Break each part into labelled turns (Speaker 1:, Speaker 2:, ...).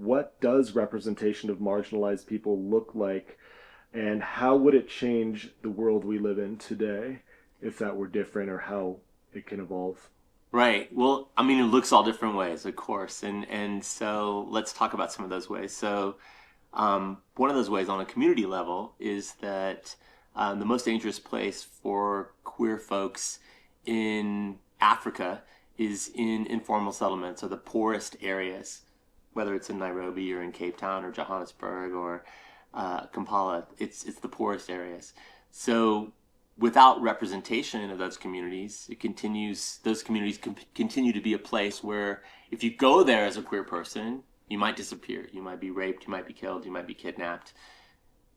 Speaker 1: what does representation of marginalized people look like, and how would it change the world we live in today if that were different, or how it can evolve?
Speaker 2: Right. Well, I mean, it looks all different ways, of course, and so let's talk about some of those ways. So, one of those ways on a community level is that the most dangerous place for queer folks in Africa is in informal settlements or the poorest areas, whether it's in Nairobi or in Cape Town or Johannesburg or Kampala. It's the poorest areas. So without representation of those communities, those communities continue to be a place where if you go there as a queer person, you might disappear, you might be raped, you might be killed, you might be kidnapped,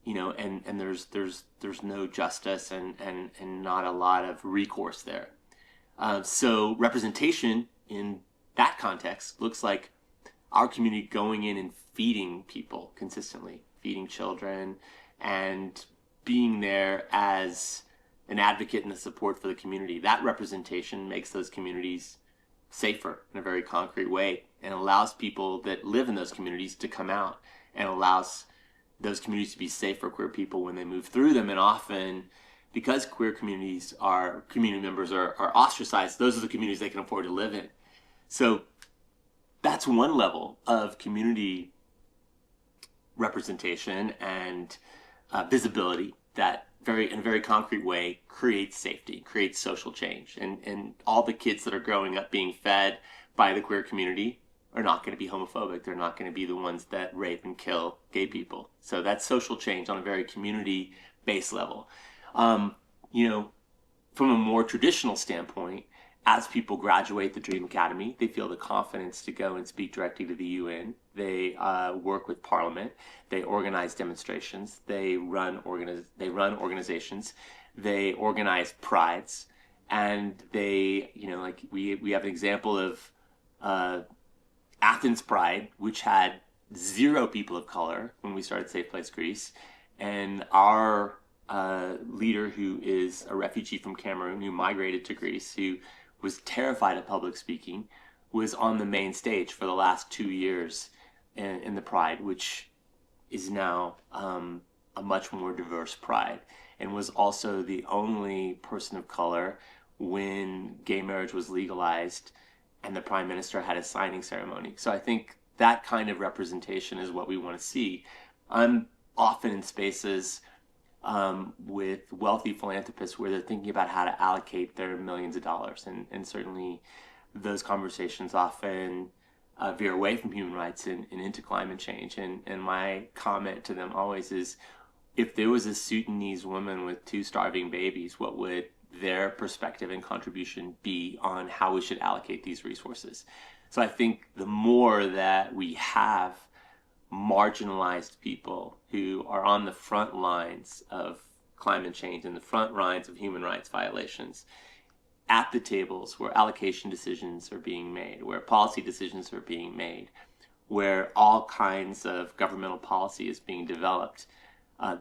Speaker 2: and there's no justice and not a lot of recourse there. So representation in that context looks like our community going in and feeding people consistently, feeding children, and being there as an advocate and a support for the community. That representation makes those communities safer in a very concrete way and allows people that live in those communities to come out and allows those communities to be safe for queer people when they move through them. And often, because queer community members are ostracized, those are the communities they can afford to live in. So that's one level of community representation and visibility that in a very concrete way creates safety, creates social change. And all the kids that are growing up being fed by the queer community are not going to be homophobic. They're not going to be the ones that rape and kill gay people. So that's social change on a very community-based level. From a more traditional standpoint, as people graduate the Dream Academy, they feel the confidence to go and speak directly to the UN. They work with Parliament. They organize demonstrations. They run organizations. They organize prides, and they, like we have an example of Athens Pride, which had 0 people of color when we started Safe Place Greece, and our leader, who is a refugee from Cameroon who migrated to Greece, who was terrified of public speaking, was on the main stage for the last 2 years in the Pride, which is now a much more diverse Pride, and was also the only person of color when gay marriage was legalized and the Prime Minister had a signing ceremony. So I think that kind of representation is what we want to see. I'm often in spaces with wealthy philanthropists where they're thinking about how to allocate their millions of dollars. And certainly those conversations often veer away from human rights and into climate change. And my comment to them always is, if there was a Sudanese woman with 2 starving babies, what would their perspective and contribution be on how we should allocate these resources? So I think the more that we have marginalized people who are on the front lines of climate change and the front lines of human rights violations at the tables where allocation decisions are being made, where policy decisions are being made, where all kinds of governmental policy is being developed,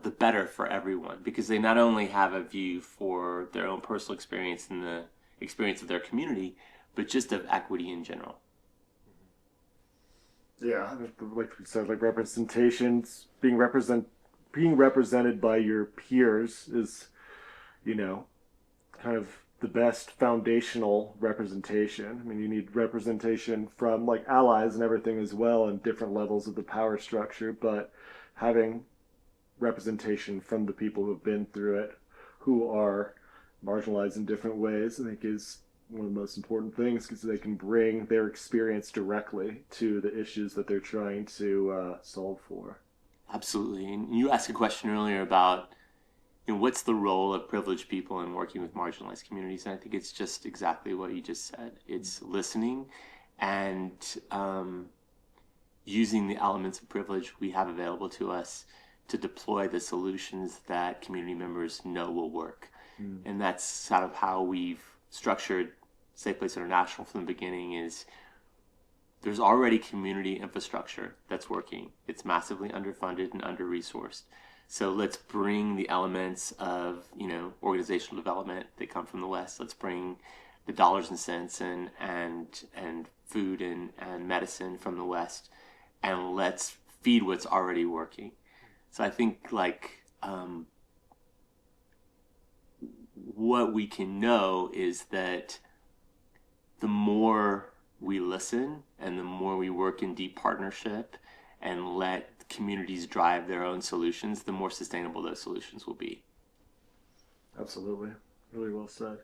Speaker 2: the better for everyone, because they not only have a view for their own personal experience and the experience of their community, but just of equity in general.
Speaker 1: Yeah, like we said, like representations, being represented by your peers is, kind of the best foundational representation. I mean, you need representation from like allies and everything as well, and different levels of the power structure, but having representation from the people who have been through it, who are marginalized in different ways, I think is one of the most important things, because they can bring their experience directly to the issues that they're trying to solve for.
Speaker 2: Absolutely. And you asked a question earlier about, what's the role of privileged people in working with marginalized communities? And I think it's just exactly what you just said. It's listening and using the elements of privilege we have available to us to deploy the solutions that community members know will work. And that's sort of how we've structured Safe Place International from the beginning. Is there's already community infrastructure that's working. It's massively underfunded and under-resourced. So let's bring the elements of, organizational development that come from the West. Let's bring the dollars and cents and food and medicine from the West, and let's feed what's already working. So I think like what we can know is that the more we listen and the more we work in deep partnership and let communities drive their own solutions, the more sustainable those solutions will be.
Speaker 1: Absolutely. Really well said.